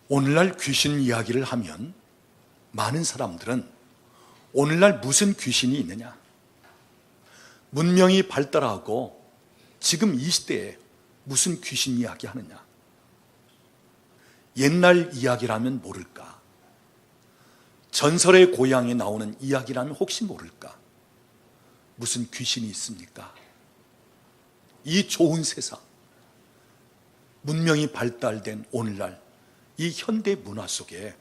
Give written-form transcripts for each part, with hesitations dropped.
오늘날 귀신 이야기를 하면 많은 사람들은 오늘날 무슨 귀신이 있느냐, 문명이 발달하고 지금 이 시대에 무슨 귀신 이야기 하느냐, 옛날 이야기라면 모를까, 전설의 고향에 나오는 이야기라면 혹시 모를까, 무슨 귀신이 있습니까? 이 좋은 세상, 문명이 발달된 오늘날 이 현대 문화 속에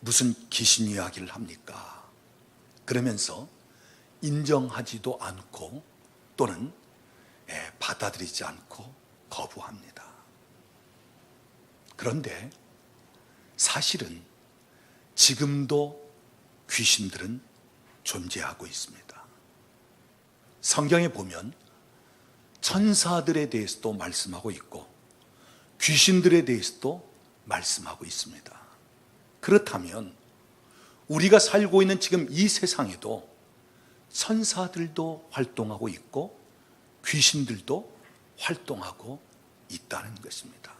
무슨 귀신 이야기를 합니까? 그러면서 인정하지도 않고 또는 받아들이지 않고 거부합니다. 그런데 사실은 지금도 귀신들은 존재하고 있습니다. 성경에 보면 천사들에 대해서도 말씀하고 있고 귀신들에 대해서도 말씀하고 있습니다. 그렇다면 우리가 살고 있는 지금 이 세상에도 천사들도 활동하고 있고 귀신들도 활동하고 있다는 것입니다.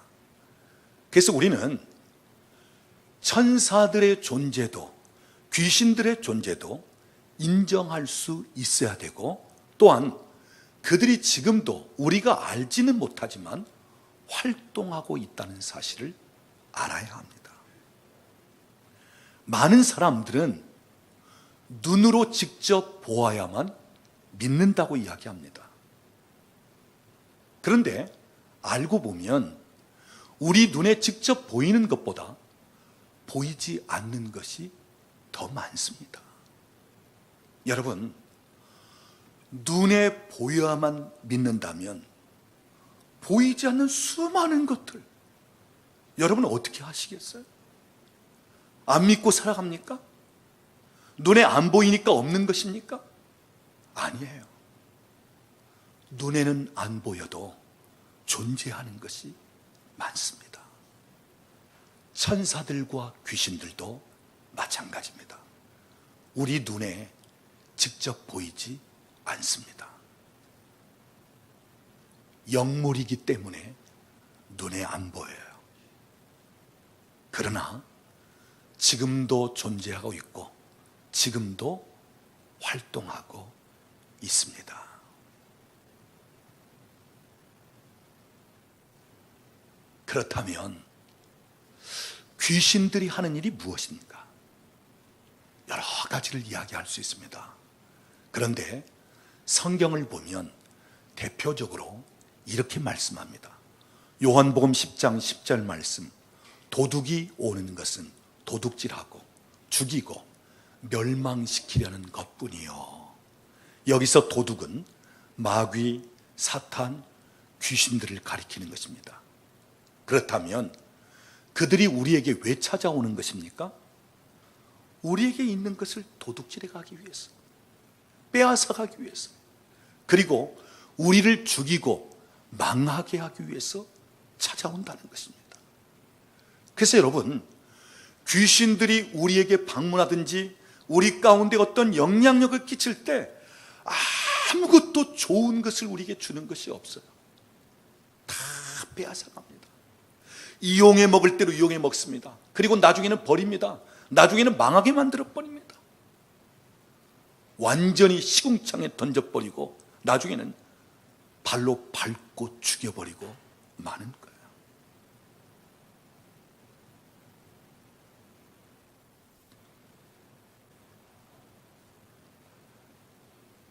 그래서 우리는 천사들의 존재도 귀신들의 존재도 인정할 수 있어야 되고, 또한 그들이 지금도 우리가 알지는 못하지만 활동하고 있다는 사실을 알아야 합니다. 많은 사람들은 눈으로 직접 보아야만 믿는다고 이야기합니다. 그런데 알고 보면 우리 눈에 직접 보이는 것보다 보이지 않는 것이 더 많습니다. 여러분, 눈에 보여야만 믿는다면 보이지 않는 수많은 것들, 여러분 어떻게 하시겠어요? 안 믿고 살아갑니까? 눈에 안 보이니까 없는 것입니까? 아니에요. 눈에는 안 보여도 존재하는 것이 많습니다. 천사들과 귀신들도 마찬가지입니다. 우리 눈에 직접 보이지 않습니다. 영물이기 때문에 눈에 안 보여요. 그러나 지금도 존재하고 있고 지금도 활동하고 있습니다. 그렇다면 귀신들이 하는 일이 무엇입니까? 여러 가지를 이야기할 수 있습니다. 그런데 성경을 보면 대표적으로 이렇게 말씀합니다. 요한복음 10장 10절 말씀, 도둑이 오는 것은 도둑질하고 죽이고 멸망시키려는 것뿐이요. 여기서 도둑은 마귀, 사탄, 귀신들을 가리키는 것입니다. 그렇다면 그들이 우리에게 왜 찾아오는 것입니까? 우리에게 있는 것을 도둑질해 가기 위해서, 빼앗아 가기 위해서, 그리고 우리를 죽이고 망하게 하기 위해서 찾아온다는 것입니다. 그래서 여러분, 귀신들이 우리에게 방문하든지 우리 가운데 어떤 영향력을 끼칠 때 아무것도 좋은 것을 우리에게 주는 것이 없어요. 다 빼앗아 갑니다. 이용해 먹을 대로 이용해 먹습니다. 그리고 나중에는 버립니다. 나중에는 망하게 만들어 버립니다. 완전히 시궁창에 던져버리고 나중에는 발로 밟고 죽여버리고 마는 거예요.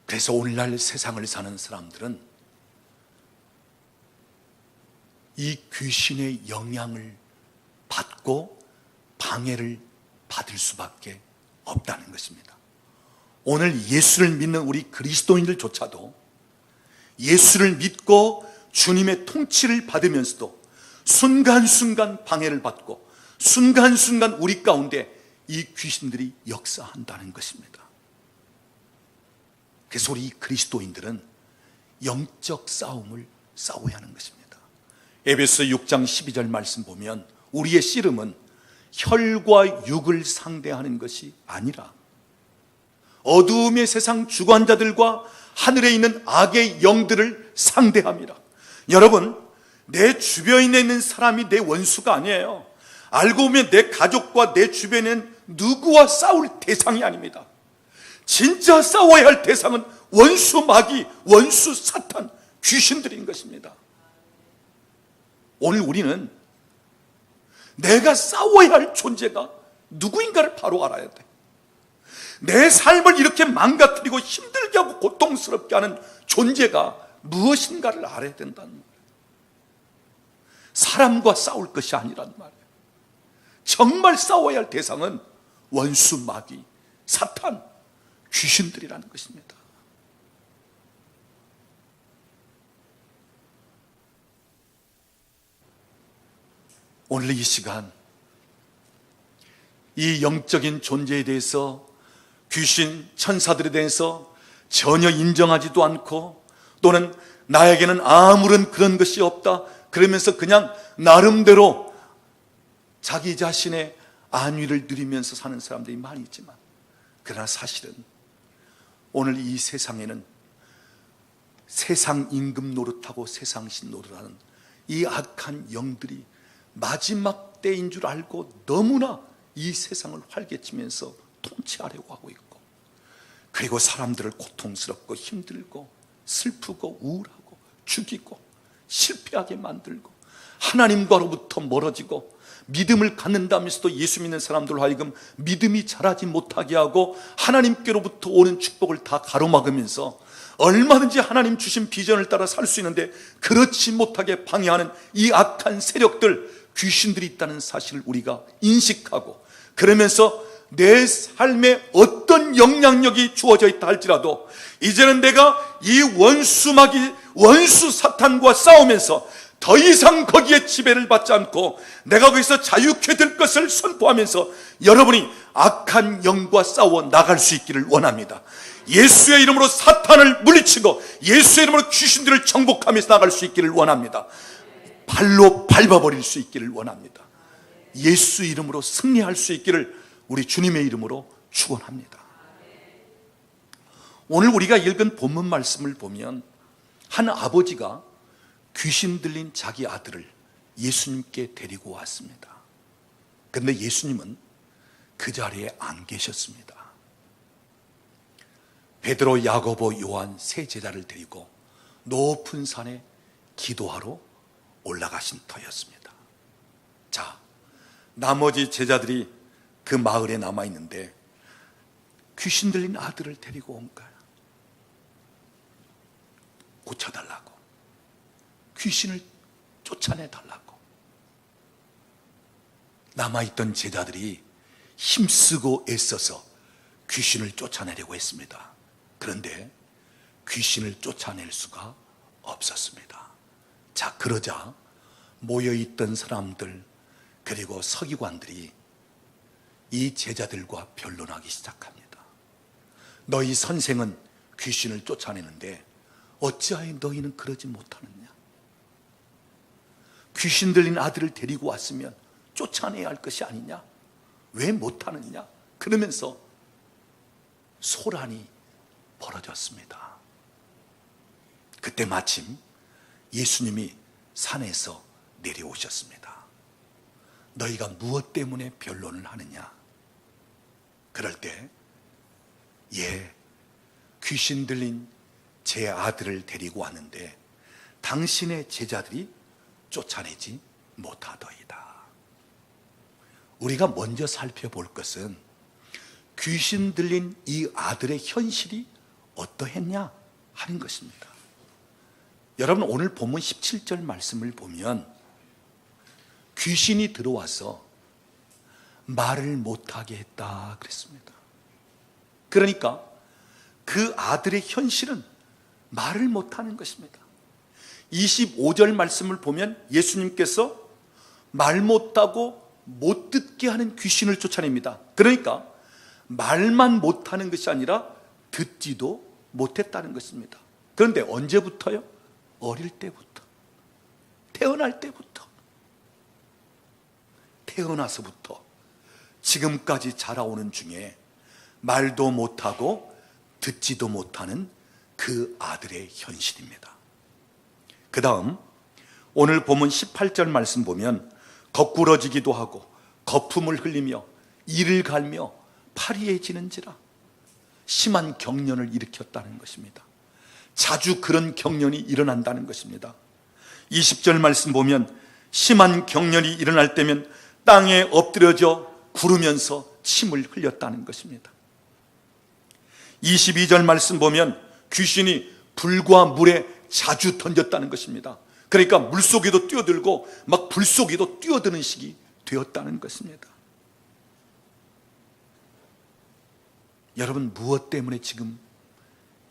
그래서 오늘날 세상을 사는 사람들은 이 귀신의 영향을 받고 방해를 받을 수밖에 없다는 것입니다. 오늘 예수를 믿는 우리 그리스도인들조차도 예수를 믿고 주님의 통치를 받으면서도 순간순간 방해를 받고 순간순간 우리 가운데 이 귀신들이 역사한다는 것입니다. 그래서 우리 그리스도인들은 영적 싸움을 싸워야 하는 것입니다. 에베소 6장 12절 말씀 보면 우리의 씨름은 혈과 육을 상대하는 것이 아니라 어두움의 세상 주관자들과 하늘에 있는 악의 영들을 상대합니다. 여러분, 내 주변에 있는 사람이 내 원수가 아니에요. 알고 보면 내 가족과 내 주변에는 누구와 싸울 대상이 아닙니다. 진짜 싸워야 할 대상은 원수 마귀, 원수 사탄, 귀신들인 것입니다. 오늘 우리는 내가 싸워야 할 존재가 누구인가를 바로 알아야 돼. 내 삶을 이렇게 망가뜨리고 힘들게 하고 고통스럽게 하는 존재가 무엇인가를 알아야 된다는 말이에요. 사람과 싸울 것이 아니란 말이에요. 정말 싸워야 할 대상은 원수 마귀, 사탄, 귀신들이라는 것입니다. 오늘 이 시간 이 영적인 존재에 대해서, 귀신, 천사들에 대해서 전혀 인정하지도 않고, 또는 나에게는 아무런 그런 것이 없다 그러면서 그냥 나름대로 자기 자신의 안위를 누리면서 사는 사람들이 많이 있지만, 그러나 사실은 오늘 이 세상에는 세상 임금 노릇하고 세상신 노릇하는 이 악한 영들이 마지막 때인 줄 알고 너무나 이 세상을 활개치면서 통치하려고 하고 있고, 그리고 사람들을 고통스럽고 힘들고 슬프고 우울하고 죽이고 실패하게 만들고, 하나님과로부터 멀어지고, 믿음을 갖는다면서도 예수 믿는 사람들로 하여금 믿음이 자라지 못하게 하고, 하나님께로부터 오는 축복을 다 가로막으면서 얼마든지 하나님 주신 비전을 따라 살 수 있는데 그렇지 못하게 방해하는 이 악한 세력들, 귀신들이 있다는 사실을 우리가 인식하고, 그러면서 내 삶에 어떤 영향력이 주어져 있다 할지라도 이제는 내가 이 원수 마귀, 원수 사탄과 싸우면서 더 이상 거기에 지배를 받지 않고 내가 거기서 자유케 될 것을 선포하면서 여러분이 악한 영과 싸워 나갈 수 있기를 원합니다. 예수의 이름으로 사탄을 물리치고 예수의 이름으로 귀신들을 정복하면서 나갈 수 있기를 원합니다. 발로 밟아버릴 수 있기를 원합니다. 예수 이름으로 승리할 수 있기를 우리 주님의 이름으로 축원합니다. 오늘 우리가 읽은 본문 말씀을 보면 한 아버지가 귀신 들린 자기 아들을 예수님께 데리고 왔습니다. 그런데 예수님은 그 자리에 안 계셨습니다. 베드로, 야고보, 요한 세 제자를 데리고 높은 산에 기도하러 올라가신 터였습니다. 자, 나머지 제자들이 그 마을에 남아있는데 귀신 들린 아들을 데리고 온 거야. 고쳐달라고, 귀신을 쫓아내달라고. 남아있던 제자들이 힘쓰고 애써서 귀신을 쫓아내려고 했습니다. 그런데 귀신을 쫓아낼 수가 없었습니다. 자, 그러자 모여있던 사람들 그리고 서기관들이 이 제자들과 변론하기 시작합니다. 너희 선생은 귀신을 쫓아내는데 어찌하여 너희는 그러지 못하느냐? 귀신 들린 아들을 데리고 왔으면 쫓아내야 할 것이 아니냐? 왜 못하느냐? 그러면서 소란이 벌어졌습니다. 그때 마침 예수님이 산에서 내려오셨습니다. 너희가 무엇 때문에 변론을 하느냐? 그럴 때, 귀신 들린 제 아들을 데리고 왔는데 당신의 제자들이 쫓아내지 못하더이다. 우리가 먼저 살펴볼 것은 귀신 들린 이 아들의 현실이 어떠했냐 하는 것입니다. 여러분, 오늘 본문 17절 말씀을 보면 귀신이 들어와서 말을 못하게 했다 그랬습니다. 그러니까 그 아들의 현실은 말을 못하는 것입니다. 25절 말씀을 보면 예수님께서 말 못하고 못 듣게 하는 귀신을 쫓아냅니다. 그러니까 말만 못하는 것이 아니라 듣지도 못했다는 것입니다. 그런데 언제부터요? 어릴 때부터, 태어날 때부터, 태어나서부터 지금까지 자라오는 중에 말도 못하고 듣지도 못하는 그 아들의 현실입니다. 그 다음 오늘 본문 18절 말씀 보면 거꾸러지기도 하고 거품을 흘리며 이를 갈며 파리해지는지라, 심한 경련을 일으켰다는 것입니다. 자주 그런 경련이 일어난다는 것입니다. 20절 말씀 보면 심한 경련이 일어날 때면 땅에 엎드려져 구르면서 침을 흘렸다는 것입니다. 22절 말씀 보면 귀신이 불과 물에 자주 던졌다는 것입니다. 그러니까 물속에도 뛰어들고 막 불 속에도 뛰어드는 시기 되었다는 것입니다. 여러분, 무엇 때문에 지금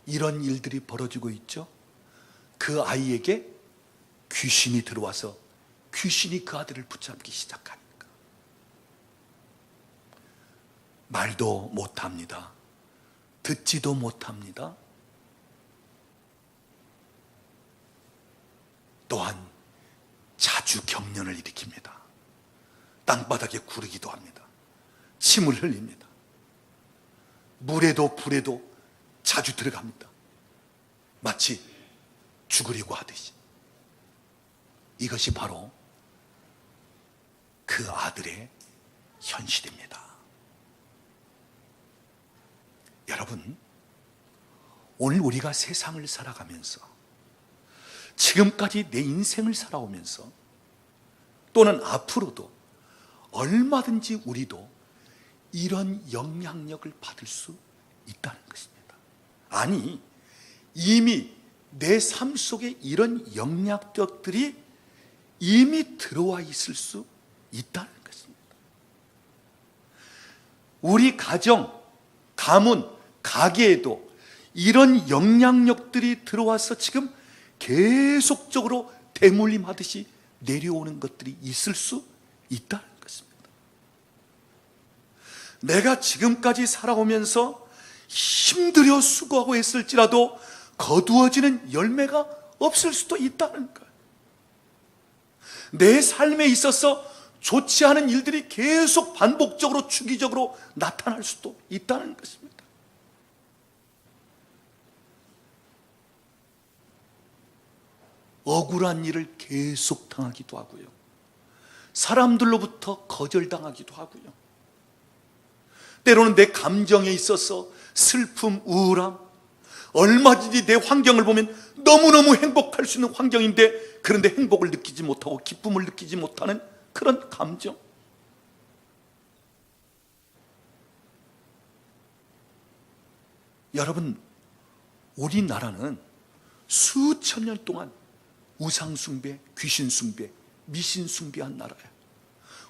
이런 일들이 벌어지고 있죠? 그 아이에게 귀신이 들어와서 귀신이 그 아들을 붙잡기 시작하니까. 말도 못합니다. 듣지도 못합니다. 또한 자주 경련을 일으킵니다. 땅바닥에 구르기도 합니다. 침을 흘립니다. 물에도 불에도 자주 들어갑니다. 마치 죽으려고 하듯이. 이것이 바로 그 아들의 현실입니다. 여러분, 오늘 우리가 세상을 살아가면서, 지금까지 내 인생을 살아오면서, 또는 앞으로도 얼마든지 우리도 이런 영향력을 받을 수 있다는 것입니다. 아니, 이미 내 삶 속에 이런 영향력들이 이미 들어와 있을 수 있다는 것입니다. 우리 가정, 가문, 가게에도 이런 영향력들이 들어와서 지금 계속적으로 대물림하듯이 내려오는 것들이 있을 수 있다는 것입니다. 내가 지금까지 살아오면서 힘들여 수고하고 했을지라도 거두어지는 열매가 없을 수도 있다는 거예요. 내 삶에 있어서 좋지 않은 일들이 계속 반복적으로 주기적으로 나타날 수도 있다는 것입니다. 억울한 일을 계속 당하기도 하고요. 사람들로부터 거절당하기도 하고요. 때로는 내 감정에 있어서 슬픔, 우울함, 얼마든지 내 환경을 보면 너무너무 행복할 수 있는 환경인데, 그런데 행복을 느끼지 못하고 기쁨을 느끼지 못하는 그런 감정. 여러분, 우리나라는 수천 년 동안 우상숭배, 귀신숭배, 미신숭배한 나라예요.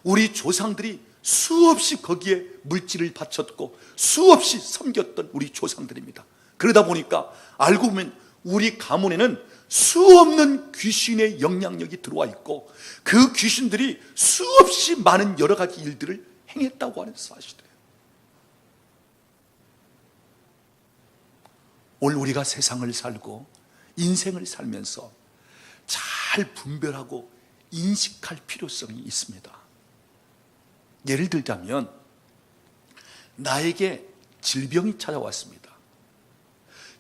우리 조상들이 수없이 거기에 물질을 바쳤고 수없이 섬겼던 우리 조상들입니다. 그러다 보니까 알고 보면 우리 가문에는 수없는 귀신의 영향력이 들어와 있고, 그 귀신들이 수없이 많은 여러 가지 일들을 행했다고 하는 사실이에요. 오늘 우리가 세상을 살고 인생을 살면서 잘 분별하고 인식할 필요성이 있습니다. 예를 들자면, 나에게 질병이 찾아왔습니다.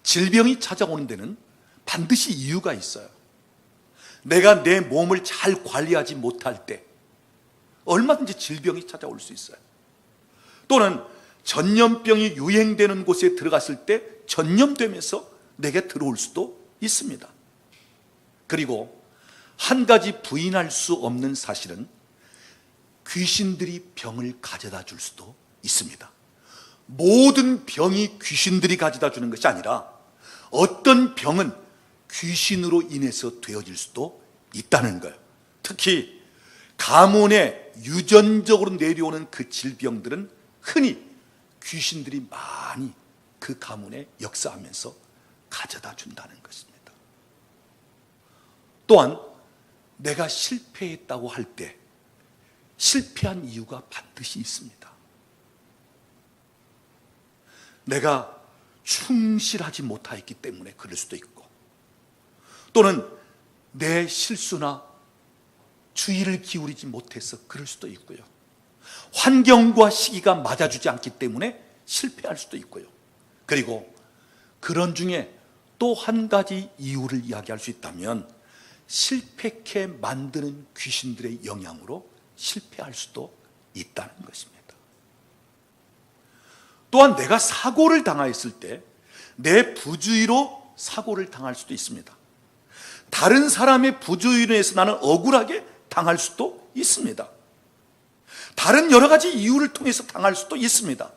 질병이 찾아오는 데는 반드시 이유가 있어요. 내가 내 몸을 잘 관리하지 못할 때 얼마든지 질병이 찾아올 수 있어요. 또는 전염병이 유행되는 곳에 들어갔을 때 전염되면서 내게 들어올 수도 있습니다. 그리고 한 가지 부인할 수 없는 사실은 귀신들이 병을 가져다 줄 수도 있습니다. 모든 병이 귀신들이 가져다 주는 것이 아니라 어떤 병은 귀신으로 인해서 되어질 수도 있다는 거예요. 특히 가문에 유전적으로 내려오는 그 질병들은 흔히 귀신들이 많이 그 가문에 역사하면서 가져다 준다는 것입니다. 또한 내가 실패했다고 할 때 실패한 이유가 반드시 있습니다. 내가 충실하지 못하였기 때문에 그럴 수도 있고, 또는 내 실수나 주의를 기울이지 못해서 그럴 수도 있고요. 환경과 시기가 맞아주지 않기 때문에 실패할 수도 있고요. 그리고 그런 중에 또 한 가지 이유를 이야기할 수 있다면, 실패케 만드는 귀신들의 영향으로 실패할 수도 있다는 것입니다. 또한 내가 사고를 당하였을 때 내 부주의로 사고를 당할 수도 있습니다. 다른 사람의 부주의로 해서 나는 억울하게 당할 수도 있습니다. 다른 여러 가지 이유를 통해서 당할 수도 있습니다.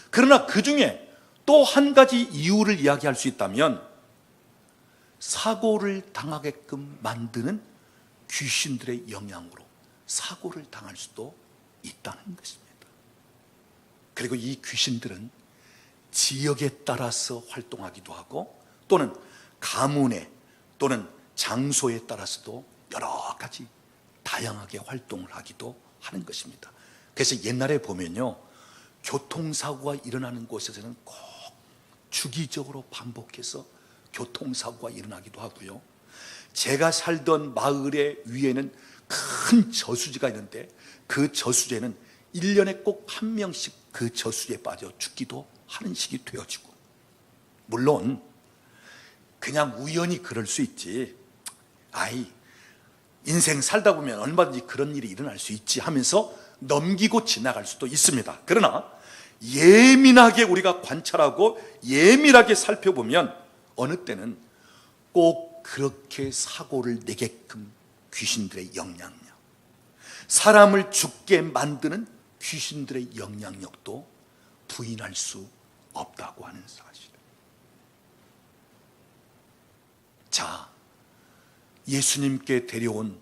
그러나 그 중에 또 한 가지 이유를 이야기할 수 있다면 사고를 당하게끔 만드는 귀신들의 영향으로 사고를 당할 수도 있다는 것입니다. 그리고 이 귀신들은 지역에 따라서 활동하기도 하고 또는 가문에 또는 장소에 따라서도 여러 가지 다양하게 활동을 하기도 하는 것입니다. 그래서 옛날에 보면요, 교통사고가 일어나는 곳에서는 꼭 주기적으로 반복해서 교통사고가 일어나기도 하고요, 제가 살던 마을의 위에는 큰 저수지가 있는데 그 저수지에는 1년에 꼭 한 명씩 그 저수지에 빠져 죽기도 하는 식이 되어지고, 물론 그냥 우연히 그럴 수 있지, 인생 살다 보면 얼마든지 그런 일이 일어날 수 있지 하면서 넘기고 지나갈 수도 있습니다. 그러나 예민하게 우리가 관찰하고 예민하게 살펴보면 어느 때는 꼭 그렇게 사고를 내게끔 귀신들의 영향력, 사람을 죽게 만드는 귀신들의 영향력도 부인할 수 없다고 하는 사실. 자, 예수님께 데려온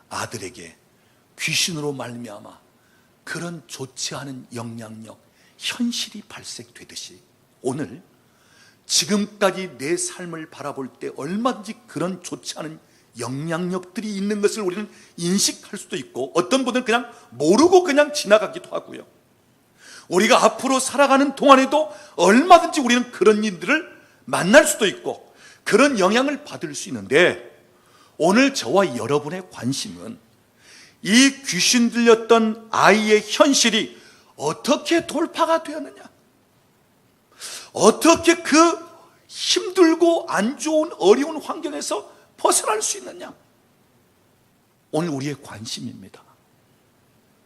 아들에게 귀신으로 말미암아 그런 좋지 않은 영향력, 현실이 발생되듯이 오늘 지금까지 내 삶을 바라볼 때 얼마든지 그런 좋지 않은 영향력들이 있는 것을 우리는 인식할 수도 있고, 어떤 분들은 그냥 모르고 그냥 지나가기도 하고요, 우리가 앞으로 살아가는 동안에도 얼마든지 우리는 그런 일들을 만날 수도 있고 그런 영향을 받을 수 있는데, 오늘 저와 여러분의 관심은 이 귀신 들렸던 아이의 현실이 어떻게 돌파가 되었느냐, 어떻게 그 힘들고 안 좋은 어려운 환경에서 벗어날 수 있느냐, 오늘 우리의 관심입니다.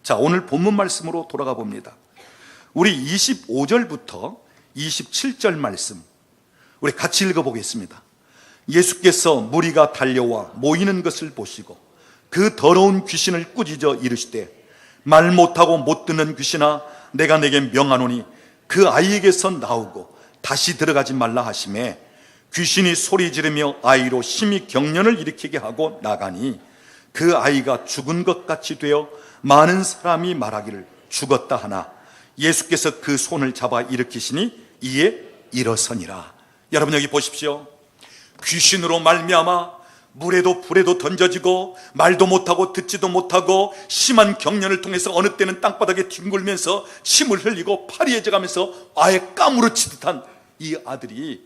자, 오늘 본문 말씀으로 돌아가 봅니다. 우리 25절부터 27절 말씀 우리 같이 읽어보겠습니다. 예수께서 무리가 달려와 모이는 것을 보시고 그 더러운 귀신을 꾸짖어 이르시되, 말 못하고 못 듣는 귀신아, 내가 내게 명하노니 그 아이에게서 나오고 다시 들어가지 말라 하시매, 귀신이 소리 지르며 아이로 심히 경련을 일으키게 하고 나가니 그 아이가 죽은 것 같이 되어 많은 사람이 말하기를 죽었다 하나, 예수께서 그 손을 잡아 일으키시니 이에 일어서니라. 여러분 여기 보십시오. 귀신으로 말미암아 물에도 불에도 던져지고 말도 못하고 듣지도 못하고 심한 경련을 통해서 어느 때는 땅바닥에 뒹굴면서 침을 흘리고 파리해져 가면서 아예 까무러치 듯한 이 아들이,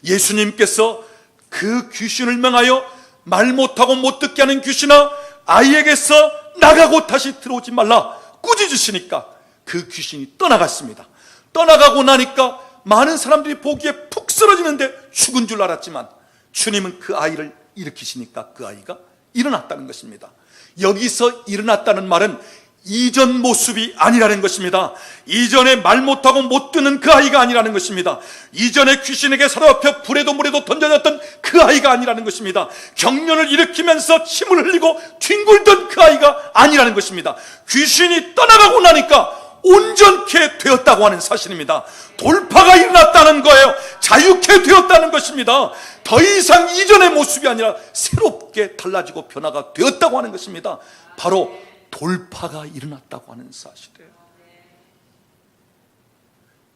예수님께서 그 귀신을 명하여 말 못하고 못 듣게 하는 귀신아, 아이에게서 나가고 다시 들어오지 말라 꾸짖으시니까 그 귀신이 떠나갔습니다. 떠나가고 나니까 많은 사람들이 보기에 푹 쓰러지는데 죽은 줄 알았지만 주님은 그 아이를 일으키시니까 그 아이가 일어났다는 것입니다. 여기서 일어났다는 말은 이전 모습이 아니라는 것입니다. 이전에 말 못하고 못 듣는 그 아이가 아니라는 것입니다. 이전에 귀신에게 사로잡혀 불에도 물에도 던져졌던 그 아이가 아니라는 것입니다. 경련을 일으키면서 침을 흘리고 뒹굴던 그 아이가 아니라는 것입니다. 귀신이 떠나가고 나니까 온전케 되었다고 하는 사실입니다. 돌파가 일어났다는 거예요. 자유케 되었다는 것입니다. 더 이상 이전의 모습이 아니라 새롭게 달라지고 변화가 되었다고 하는 것입니다. 바로 돌파가 일어났다고 하는 사실이에요.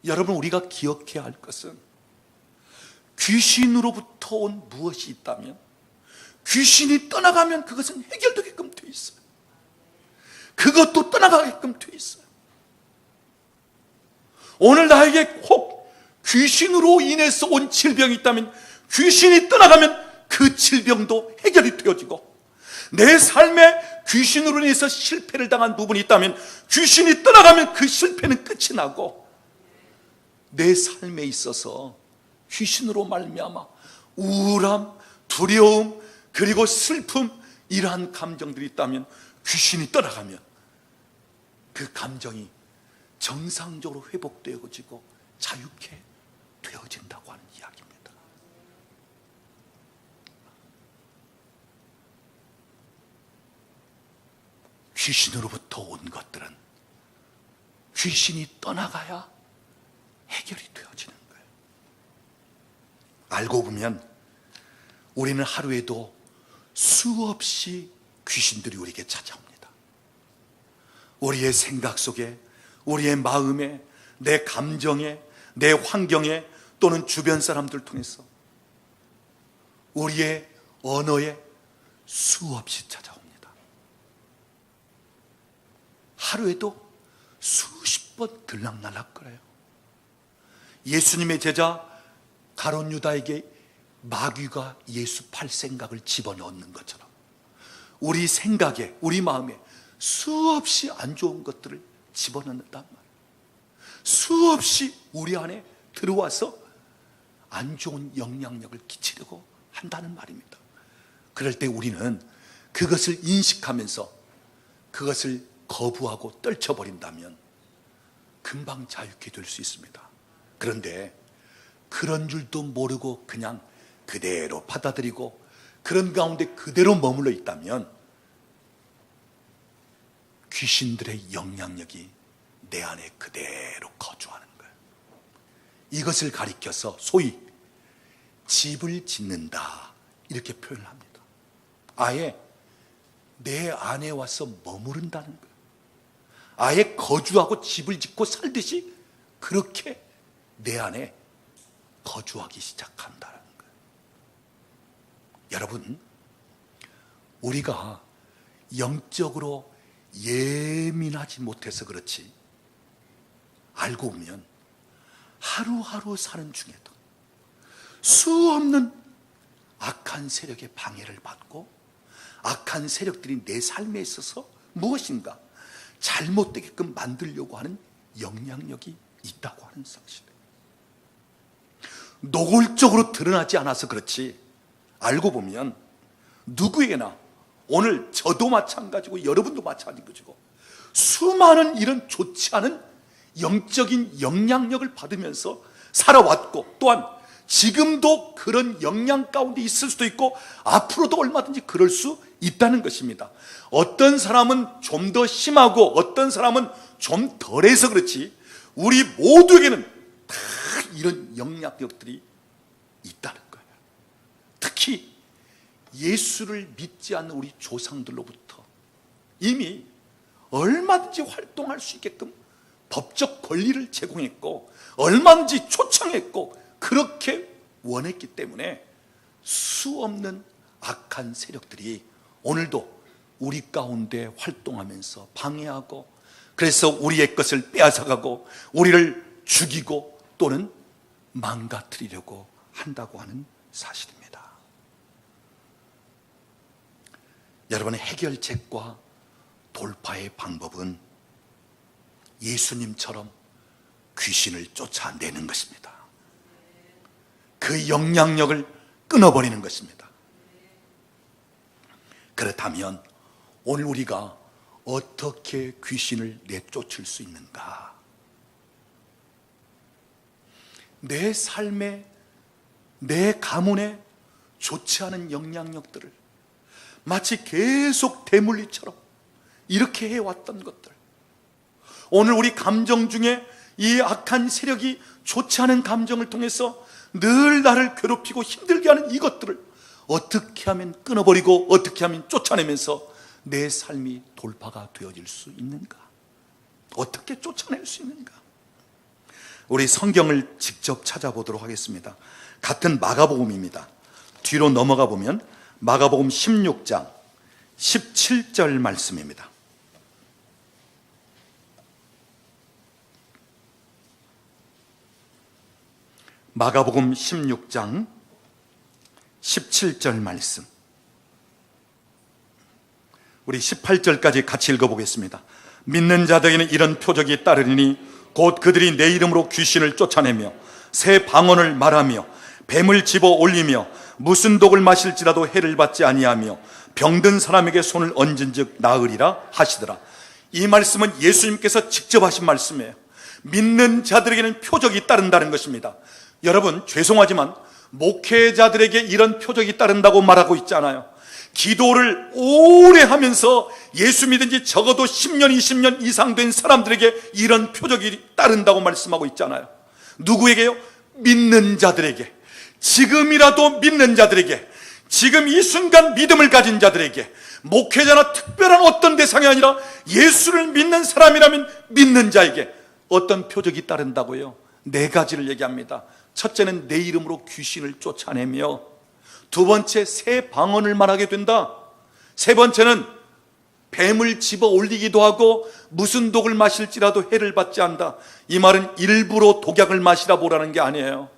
여러분, 우리가 기억해야 할 것은 귀신으로부터 온 무엇이 있다면 귀신이 떠나가면 그것은 해결되게끔 돼 있어요. 그것도 떠나가게끔 돼 있어요. 오늘 나에게 혹 귀신으로 인해서 온 질병이 있다면 귀신이 떠나가면 그 질병도 해결이 되어지고, 내 삶에 귀신으로 인해서 실패를 당한 부분이 있다면 귀신이 떠나가면 그 실패는 끝이 나고, 내 삶에 있어서 귀신으로 말미암아 우울함, 두려움, 그리고 슬픔, 이러한 감정들이 있다면, 귀신이 떠나가면 그 감정이 정상적으로 회복되어지고 자유케 되어진다고 하는 이야기입니다. 귀신으로부터 온 것들은 귀신이 떠나가야 해결이 되어지는 거예요. 알고 보면 우리는 하루에도 수없이 귀신들이 우리에게 찾아옵니다. 우리의 생각 속에, 우리의 마음에, 내 감정에, 내 환경에, 또는 주변 사람들 통해서, 우리의 언어에 수없이 찾아옵니다. 하루에도 수십 번 들락날락거려요. 예수님의 제자 가룟 유다에게 마귀가 예수 팔 생각을 집어넣는 것처럼 우리 생각에, 우리 마음에 수없이 안 좋은 것들을 집어넣는단 말이에요. 수없이 우리 안에 들어와서 안 좋은 영향력을 끼치려고 한다는 말입니다. 그럴 때 우리는 그것을 인식하면서 그것을 거부하고 떨쳐버린다면 금방 자유케 될 수 있습니다. 그런데 그런 줄도 모르고 그냥 그대로 받아들이고 그런 가운데 그대로 머물러 있다면 귀신들의 영향력이 내 안에 그대로 거주하는 거예요. 이것을 가리켜서 소위 집을 짓는다 이렇게 표현을 합니다. 아예 내 안에 와서 머무른다는 거예요. 아예 거주하고 집을 짓고 살듯이 그렇게 내 안에 거주하기 시작한다는 거예요. 여러분, 우리가 영적으로 예민하지 못해서 그렇지 알고 보면 하루하루 사는 중에도 수없는 악한 세력의 방해를 받고 악한 세력들이 내 삶에 있어서 무엇인가 잘못되게끔 만들려고 하는 영향력이 있다고 하는 사실이에요. 노골적으로 드러나지 않아서 그렇지 알고 보면 누구에게나, 오늘 저도 마찬가지고 여러분도 마찬가지고 수많은 이런 좋지 않은 영적인 영향력을 받으면서 살아왔고, 또한 지금도 그런 영향 가운데 있을 수도 있고 앞으로도 얼마든지 그럴 수 있다는 것입니다. 어떤 사람은 좀 더 심하고 어떤 사람은 좀 덜해서 그렇지 우리 모두에게는 다 이런 영향력들이 있다는 거예요. 특히 예수를 믿지 않는 우리 조상들로부터 이미 얼마든지 활동할 수 있게끔 법적 권리를 제공했고 얼마든지 초청했고 그렇게 원했기 때문에 수없는 악한 세력들이 오늘도 우리 가운데 활동하면서 방해하고, 그래서 우리의 것을 빼앗아가고 우리를 죽이고 또는 망가뜨리려고 한다고 하는 사실입니다. 여러분의 해결책과 돌파의 방법은 예수님처럼 귀신을 쫓아내는 것입니다. 그 영향력을 끊어버리는 것입니다. 그렇다면 오늘 우리가 어떻게 귀신을 내쫓을 수 있는가? 내 삶에, 내 가문에 좋지 않은 영향력들을 마치 계속 대물리처럼 이렇게 해왔던 것들, 오늘 우리 감정 중에 이 악한 세력이 좋지 않은 감정을 통해서 늘 나를 괴롭히고 힘들게 하는 이것들을 어떻게 하면 끊어버리고 어떻게 하면 쫓아내면서 내 삶이 돌파가 되어질 수 있는가? 어떻게 쫓아낼 수 있는가? 우리 성경을 직접 찾아보도록 하겠습니다. 같은 마가복음입니다. 뒤로 넘어가 보면 마가복음 16장 17절 말씀입니다. 마가복음 16장 17절 말씀, 우리 18절까지 같이 읽어보겠습니다. 믿는 자들에게는 이런 표적이 따르리니 곧 그들이 내 이름으로 귀신을 쫓아내며 새 방언을 말하며 뱀을 집어 올리며 무슨 독을 마실지라도 해를 받지 아니하며 병든 사람에게 손을 얹은즉 나으리라 하시더라. 이 말씀은 예수님께서 직접 하신 말씀이에요. 믿는 자들에게는 표적이 따른다는 것입니다. 여러분, 죄송하지만 목회자들에게 이런 표적이 따른다고 말하고 있잖아요. 기도를 오래 하면서 예수 믿은 지 적어도 10년, 20년 이상 된 사람들에게 이런 표적이 따른다고 말씀하고 있잖아요. 누구에게요? 믿는 자들에게. 지금이라도 믿는 자들에게, 지금 이 순간 믿음을 가진 자들에게, 목회자나 특별한 어떤 대상이 아니라 예수를 믿는 사람이라면 믿는 자에게 어떤 표적이 따른다고요? 4가지를 얘기합니다. 첫째는 내 이름으로 귀신을 쫓아내며, 두 번째 새 방언을 말하게 된다. 세 번째는 뱀을 집어 올리기도 하고 무슨 독을 마실지라도 해를 받지 않는다. 이 말은 일부러 독약을 마시라 보라는 게 아니에요.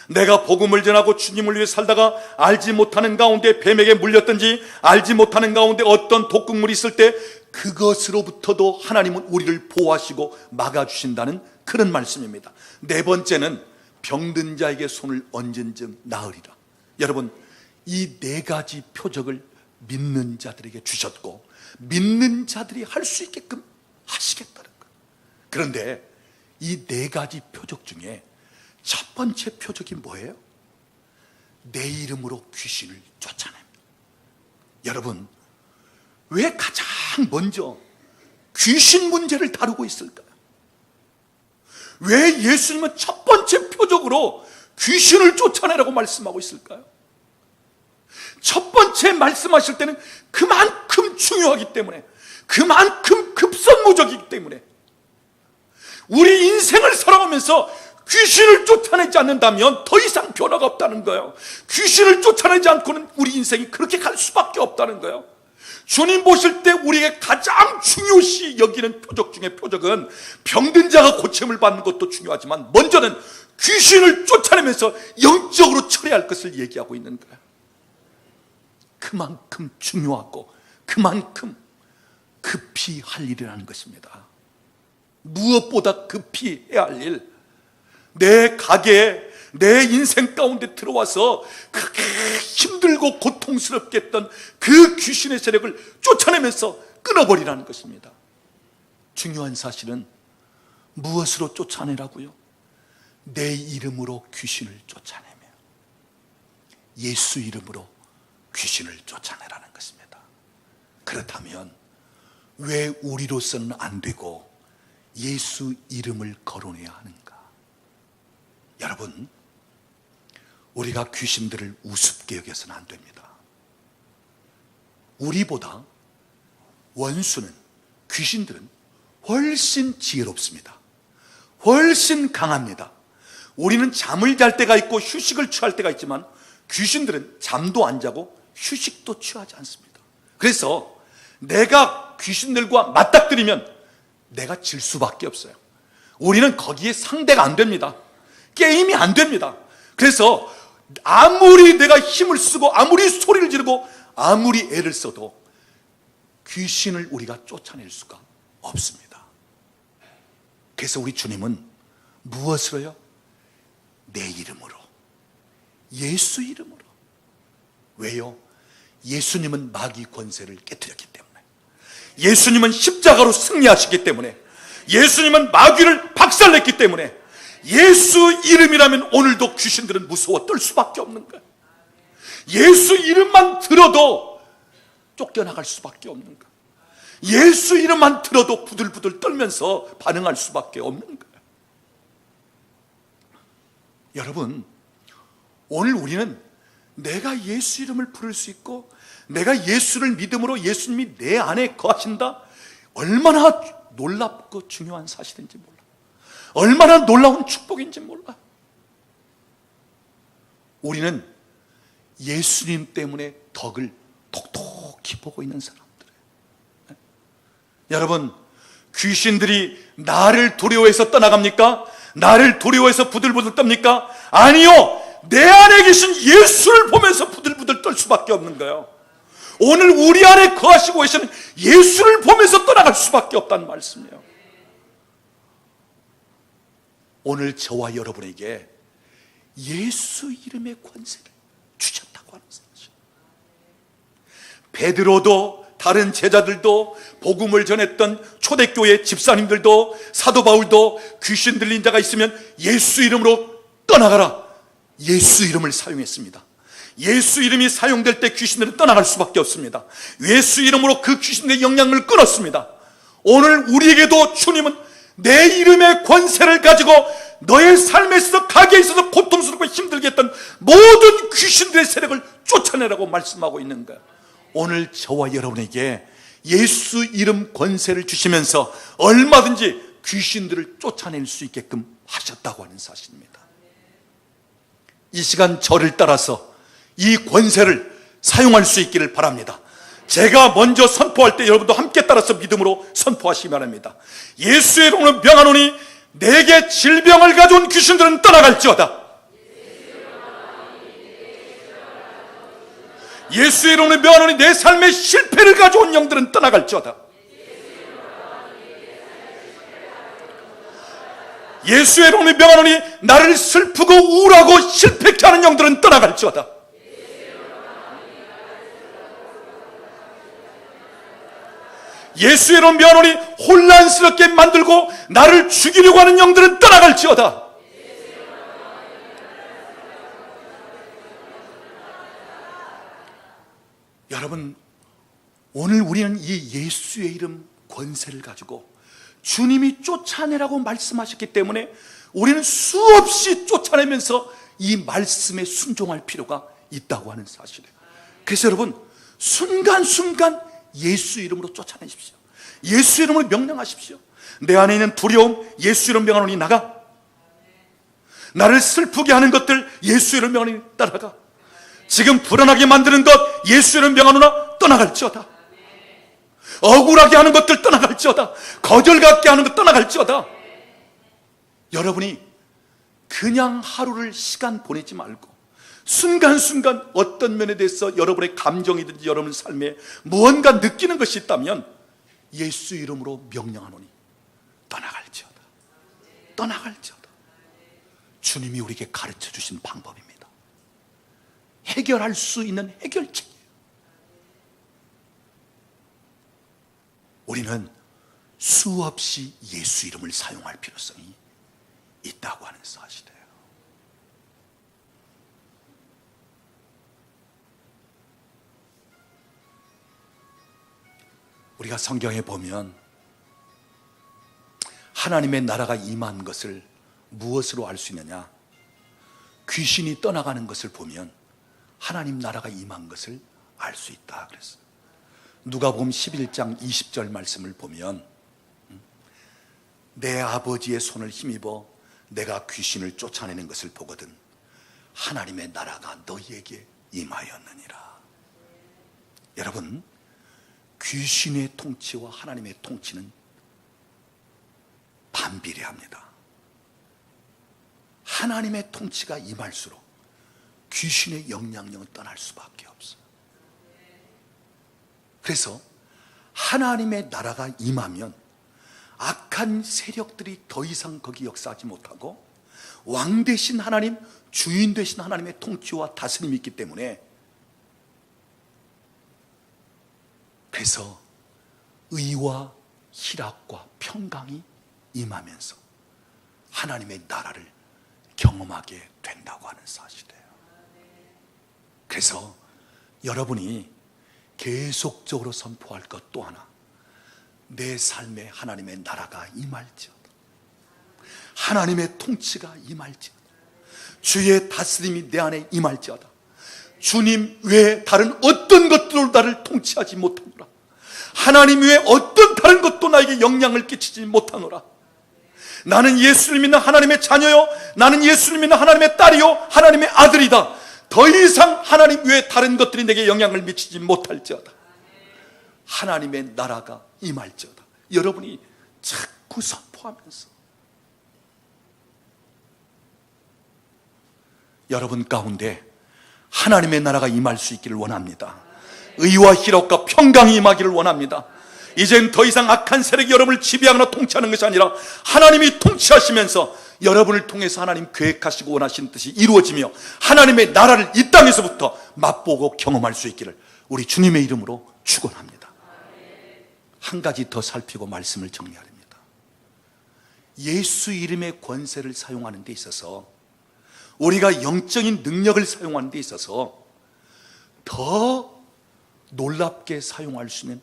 내가 복음을 전하고 주님을 위해 살다가 알지 못하는 가운데 뱀에게 물렸든지 알지 못하는 가운데 어떤 독극물이 있을 때 그것으로부터도 하나님은 우리를 보호하시고 막아주신다는 그런 말씀입니다. 4번째는 병든 자에게 손을 얹은 즉 나으리라. 여러분, 이 4가지 표적을 믿는 자들에게 주셨고 믿는 자들이 할 수 있게끔 하시겠다는 거예요. 그런데 이 4가지 표적 중에 첫 번째 표적이 뭐예요? 내 이름으로 귀신을 쫓아냅니다. 여러분, 왜 가장 먼저 귀신 문제를 다루고 있을까요? 왜 예수님은 첫 번째 표적으로 귀신을 쫓아내라고 말씀하고 있을까요? 첫 번째 말씀하실 때는 그만큼 중요하기 때문에, 그만큼 급선무적이기 때문에, 우리 인생을 살아가면서 귀신을 쫓아내지 않는다면 더 이상 변화가 없다는 거예요. 귀신을 쫓아내지 않고는 우리 인생이 그렇게 갈 수밖에 없다는 거예요. 주님 보실 때 우리에게 가장 중요시 여기는 표적 중에 표적은 병든 자가 고침을 받는 것도 중요하지만 먼저는 귀신을 쫓아내면서 영적으로 처리할 것을 얘기하고 있는 거예요. 그만큼 중요하고 그만큼 급히 할 일이라는 것입니다. 무엇보다 급히 해야 할 일, 내 가게에, 내 인생 가운데 들어와서 그렇게 힘들고 고통스럽게 했던 그 귀신의 세력을 쫓아내면서 끊어버리라는 것입니다. 중요한 사실은 무엇으로 쫓아내라고요? 내 이름으로 귀신을 쫓아내며, 예수 이름으로 귀신을 쫓아내라는 것입니다. 그렇다면 왜 우리로서는 안 되고 예수 이름을 거론해야 하는가? 여러분, 우리가 귀신들을 우습게 여겨서는 안 됩니다. 우리보다 원수는, 귀신들은 훨씬 지혜롭습니다. 훨씬 강합니다. 우리는 잠을 잘 때가 있고 휴식을 취할 때가 있지만 귀신들은 잠도 안 자고 휴식도 취하지 않습니다. 그래서 내가 귀신들과 맞닥뜨리면 내가 질 수밖에 없어요. 우리는 거기에 상대가 안 됩니다. 게임이 안 됩니다. 그래서 아무리 내가 힘을 쓰고 아무리 소리를 지르고 아무리 애를 써도 귀신을 우리가 쫓아낼 수가 없습니다. 그래서 우리 주님은 무엇으로요? 내 이름으로, 예수 이름으로. 왜요? 예수님은 마귀 권세를 깨뜨렸기 때문에, 예수님은 십자가로 승리하셨기 때문에, 예수님은 마귀를 박살냈기 때문에, 예수 이름이라면 오늘도 귀신들은 무서워 떨 수밖에 없는 거예요. 예수 이름만 들어도 쫓겨나갈 수밖에 없는 거예요. 예수 이름만 들어도 부들부들 떨면서 반응할 수밖에 없는 거예요. 여러분, 오늘 우리는 내가 예수 이름을 부를 수 있고 내가 예수를 믿음으로 예수님이 내 안에 거하신다, 얼마나 놀랍고 중요한 사실인지 몰라. 얼마나 놀라운 축복인지 몰라. 우리는 예수님 때문에 덕을 톡톡히 보고 있는 사람들이에요. 여러분, 귀신들이 나를 두려워해서 떠나갑니까? 나를 두려워해서 부들부들 떱니까? 아니요, 내 안에 계신 예수를 보면서 부들부들 떨 수밖에 없는 거예요. 오늘 우리 안에 거하시고 계시는 예수를 보면서 떠나갈 수밖에 없다는 말씀이에요. 오늘 저와 여러분에게 예수 이름의 권세를 주셨다고요. 하는 사실. 베드로도 다른 제자들도 복음을 전했던 초대교회 집사님들도 사도 바울도 귀신 들린 자가 있으면 예수 이름으로 떠나가라, 예수 이름을 사용했습니다. 예수 이름이 사용될 때 귀신들은 떠나갈 수밖에 없습니다. 예수 이름으로 그 귀신들의 영향을 끊었습니다. 오늘 우리에게도 주님은 내 이름의 권세를 가지고 너의 삶에 있어서 가게에 있어서 고통스럽고 힘들게 했던 모든 귀신들의 세력을 쫓아내라고 말씀하고 있는 거예요. 오늘 저와 여러분에게 예수 이름 권세를 주시면서 얼마든지 귀신들을 쫓아낼 수 있게끔 하셨다고 하는 사실입니다. 이 시간 저를 따라서 이 권세를 사용할 수 있기를 바랍니다. 제가 먼저 선포할 때 여러분도 함께 따라서 믿음으로 선포하시기 바랍니다. 예수의 이름으로 명하노니 내게 질병을 가져온 귀신들은 떠나갈지어다. 예수의 이름으로 명하노니 내 삶에 실패를 가져온 영들은 떠나갈지어다. 예수의 이름으로 명하노니 나를 슬프고 우울하고 실패케 하는 영들은 떠나갈지어다. 예수의 이름으로 명하노니 혼란스럽게 만들고 나를 죽이려고 하는 영들은 떠나갈지어다. 여러분, 오늘 우리는 이 예수의 이름 권세를 가지고 주님이 쫓아내라고 말씀하셨기 때문에 우리는 수없이 쫓아내면서 이 말씀에 순종할 필요가 있다고 하는 사실이에요. 그래서 여러분, 순간순간 예수 이름으로 쫓아내십시오. 예수 이름으로 명령하십시오. 내 안에 있는 두려움, 예수 이름 명하노니 나가. 나를 슬프게 하는 것들, 예수 이름 명하노니 따라가. 지금 불안하게 만드는 것, 예수 이름 명하노나 떠나갈지어다. 억울하게 하는 것들 떠나갈지어다. 거절같게 하는 것 떠나갈지어다. 여러분이 그냥 하루를 시간 보내지 말고 순간순간 어떤 면에 대해서 여러분의 감정이든지 여러분 삶에 무언가 느끼는 것이 있다면 예수 이름으로 명령하노니 떠나갈지어다. 떠나갈지어다. 주님이 우리에게 가르쳐 주신 방법입니다. 해결할 수 있는 해결책이에요. 우리는 수없이 예수 이름을 사용할 필요성이 있다고 하는 사실이에요. 우리가 성경에 보면 하나님의 나라가 임한 것을 무엇으로 알 수 있느냐? 귀신이 떠나가는 것을 보면 하나님 나라가 임한 것을 알 수 있다 그랬어요. 누가복음 11장 20절 말씀을 보면 내 아버지의 손을 힘입어 내가 귀신을 쫓아내는 것을 보거든 하나님의 나라가 너희에게 임하였느니라. 여러분, 귀신의 통치와 하나님의 통치는 반비례합니다. 하나님의 통치가 임할수록 귀신의 영향력은 떠날 수밖에 없어요. 그래서 하나님의 나라가 임하면 악한 세력들이 더 이상 거기 역사하지 못하고 왕 되신 하나님, 주인 되신 하나님의 통치와 다스림이 있기 때문에, 그래서 의와 희락과 평강이 임하면서 하나님의 나라를 경험하게 된다고 하는 사실이에요. 그래서 여러분이 계속적으로 선포할 것 또 하나, 내 삶에 하나님의 나라가 임할지어다. 하나님의 통치가 임할지어다. 주의 다스림이 내 안에 임할지어다. 주님 외에 다른 어떤 것들로 나를 통치하지 못하노라. 하나님 외에 어떤 다른 것도 나에게 영향을 끼치지 못하노라. 나는 예수를 믿는 하나님의 자녀요, 나는 예수를 믿는 하나님의 딸이요, 하나님의 아들이다. 더 이상 하나님 외에 다른 것들이 내게 영향을 미치지 못할지어다. 하나님의 나라가 임할지어다. 여러분이 자꾸 선포하면서 여러분 가운데 하나님의 나라가 임할 수 있기를 원합니다. 의와 희락과 평강이 임하기를 원합니다. 이젠 더 이상 악한 세력이 여러분을 지배하거나 통치하는 것이 아니라 하나님이 통치하시면서 여러분을 통해서 하나님 계획하시고 원하시는 뜻이 이루어지며 하나님의 나라를 이 땅에서부터 맛보고 경험할 수 있기를 우리 주님의 이름으로 축원합니다. 한 가지 더 살피고 말씀을 정리하렵니다. 예수 이름의 권세를 사용하는 데 있어서, 우리가 영적인 능력을 사용하는 데 있어서 더 놀랍게 사용할 수 있는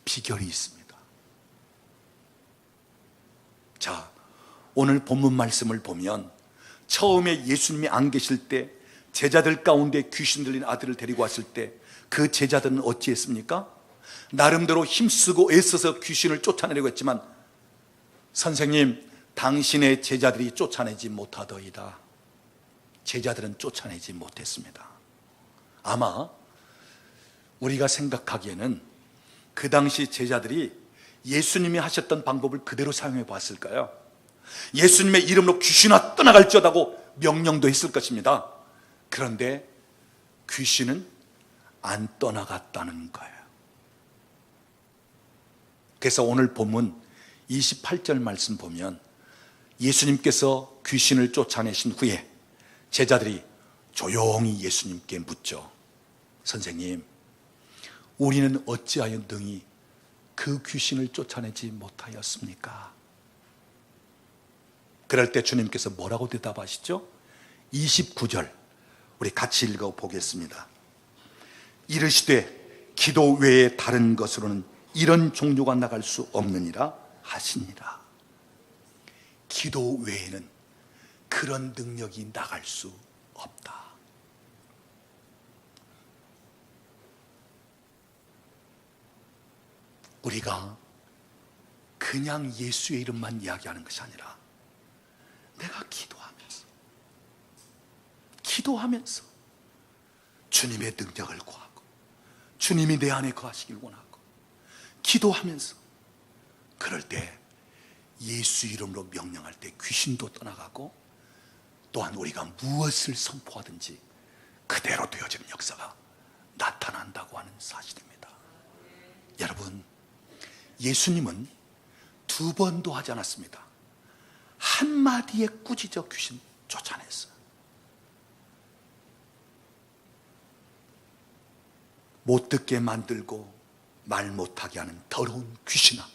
비결이 있습니다. 자, 오늘 본문 말씀을 보면 처음에 예수님이 안 계실 때 제자들 가운데 귀신 들린 아들을 데리고 왔을 때 그 제자들은 어찌했습니까? 나름대로 힘쓰고 애써서 귀신을 쫓아내려고 했지만, 선생님, 당신의 제자들이 쫓아내지 못하더이다. 제자들은 쫓아내지 못했습니다. 아마 우리가 생각하기에는 그 당시 제자들이 예수님이 하셨던 방법을 그대로 사용해 봤을까요? 예수님의 이름으로 귀신아 떠나갈지어다고 명령도 했을 것입니다. 그런데 귀신은 안 떠나갔다는 거예요. 그래서 오늘 본문 28절 말씀 보면 예수님께서 귀신을 쫓아내신 후에 제자들이 조용히 예수님께 묻죠. 선생님, 우리는 어찌하여 능히 그 귀신을 쫓아내지 못하였습니까? 그럴 때 주님께서 뭐라고 대답하시죠? 29절 우리 같이 읽어보겠습니다. 이르시되 기도 외에 다른 것으로는 이런 종류가 나갈 수 없느니라 하시니라. 기도 외에는 그런 능력이 나갈 수 없다. 우리가 그냥 예수의 이름만 이야기하는 것이 아니라 내가 기도하면서 주님의 능력을 구하고 주님이 내 안에 거하시길 원하고 기도하면서, 그럴 때 예수 이름으로 명령할 때 귀신도 떠나가고, 또한 우리가 무엇을 선포하든지 그대로 되어지는 역사가 나타난다고 하는 사실입니다. 여러분, 예수님은 두 번도 하지 않았습니다. 한마디에 꾸짖어 귀신 쫓아냈어요. 못 듣게 만들고 말 못하게 하는 더러운 귀신아,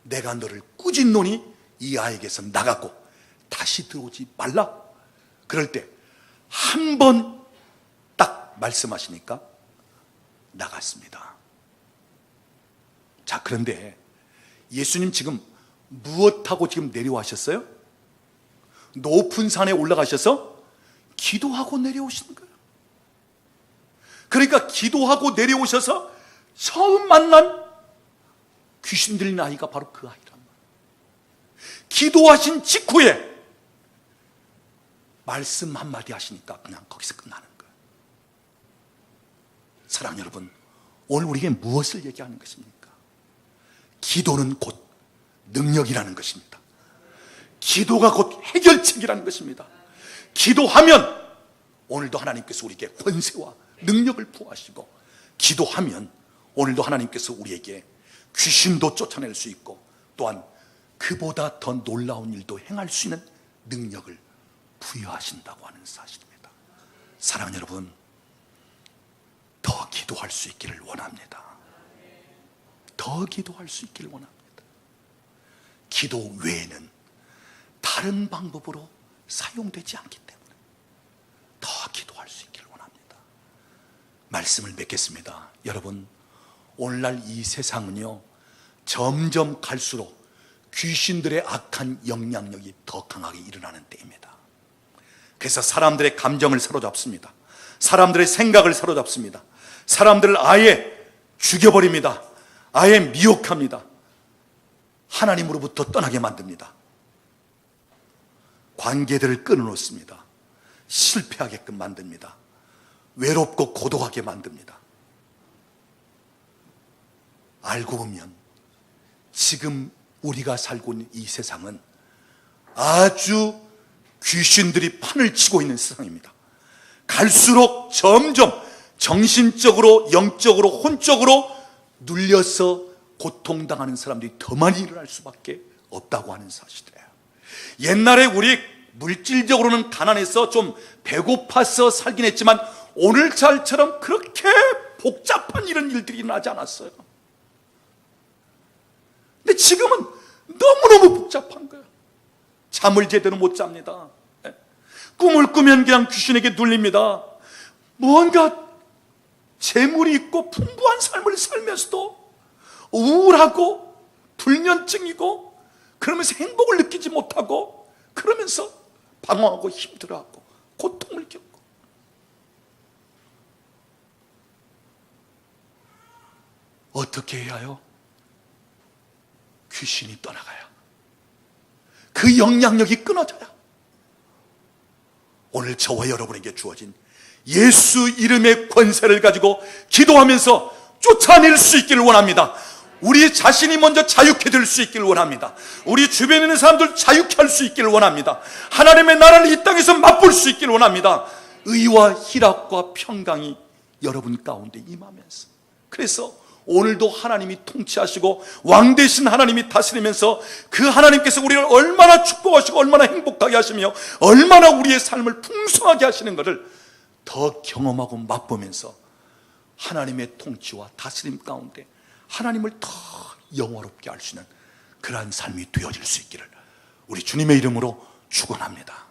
내가 너를 꾸짖노니 이 아이에게서 나가고 다시 들어오지 말라. 그럴 때 한 번 딱 말씀하시니까 나갔습니다. 자, 그런데 예수님 지금 무엇하고 지금 내려와셨어요? 높은 산에 올라가셔서 기도하고 내려오시는 거예요. 그러니까 기도하고 내려오셔서 처음 만난 귀신 들린 아이가 바로 그 아이란 말이에요. 기도하신 직후에 말씀 한마디 하시니까 그냥 거기서 끝나는 거예요. 사랑하는 여러분, 오늘 우리에게 무엇을 얘기하는 것입니까? 기도는 곧 능력이라는 것입니다. 기도가 곧 해결책이라는 것입니다. 기도하면 오늘도 하나님께서 우리에게 권세와 능력을 부어하시고, 기도하면 오늘도 하나님께서 우리에게 귀신도 쫓아낼 수 있고, 또한 그보다 더 놀라운 일도 행할 수 있는 능력을 부여하신다고 하는 사실입니다. 사랑하는 여러분, 더 기도할 수 있기를 원합니다. 더 기도할 수 있기를 원합니다. 기도 외에는 다른 방법으로 사용되지 않기 때문에 더 기도할 수 있기를 원합니다. 말씀을 맺겠습니다. 여러분, 오늘날 이 세상은요, 점점 갈수록 귀신들의 악한 영향력이 더 강하게 일어나는 때입니다. 그래서 사람들의 감정을 사로잡습니다. 사람들의 생각을 사로잡습니다. 사람들을 아예 죽여버립니다. 아예 미혹합니다. 하나님으로부터 떠나게 만듭니다. 관계들을 끊어놓습니다. 실패하게끔 만듭니다. 외롭고 고독하게 만듭니다. 알고 보면 지금 우리가 살고 있는 이 세상은 아주 귀신들이 판을 치고 있는 세상입니다. 갈수록 점점 정신적으로, 영적으로, 혼적으로 눌려서 고통당하는 사람들이 더 많이 일어날 수밖에 없다고 하는 사실이에요. 옛날에 우리 물질적으로는 가난해서 좀 배고파서 살긴 했지만 오늘날처럼 그렇게 복잡한 이런 일들이 나지 않았어요. 근데 지금은 너무너무 복잡한 거예요. 잠을 제대로 못 잡니다. 꿈을 꾸면 그냥 귀신에게 눌립니다. 뭔가 재물이 있고 풍부한 삶을 살면서도 우울하고 불면증이고, 그러면서 행복을 느끼지 못하고, 그러면서 방황하고 힘들어하고 고통을 겪고. 어떻게 해야 해요? 귀신이 떠나가야, 그 영향력이 끊어져야 오늘 저와 여러분에게 주어진 예수 이름의 권세를 가지고 기도하면서 쫓아낼 수 있기를 원합니다. 우리 자신이 먼저 자유케 될 수 있기를 원합니다. 우리 주변에 있는 사람들 자유케 할 수 있기를 원합니다. 하나님의 나라를 이 땅에서 맛볼 수 있기를 원합니다. 의와 희락과 평강이 여러분 가운데 임하면서, 그래서 오늘도 하나님이 통치하시고 왕 되신 하나님이 다스리면서 그 하나님께서 우리를 얼마나 축복하시고 얼마나 행복하게 하시며 얼마나 우리의 삶을 풍성하게 하시는 것을 더 경험하고 맛보면서 하나님의 통치와 다스림 가운데 하나님을 더 영화롭게 할 수 있는 그러한 삶이 되어질 수 있기를 우리 주님의 이름으로 축원합니다.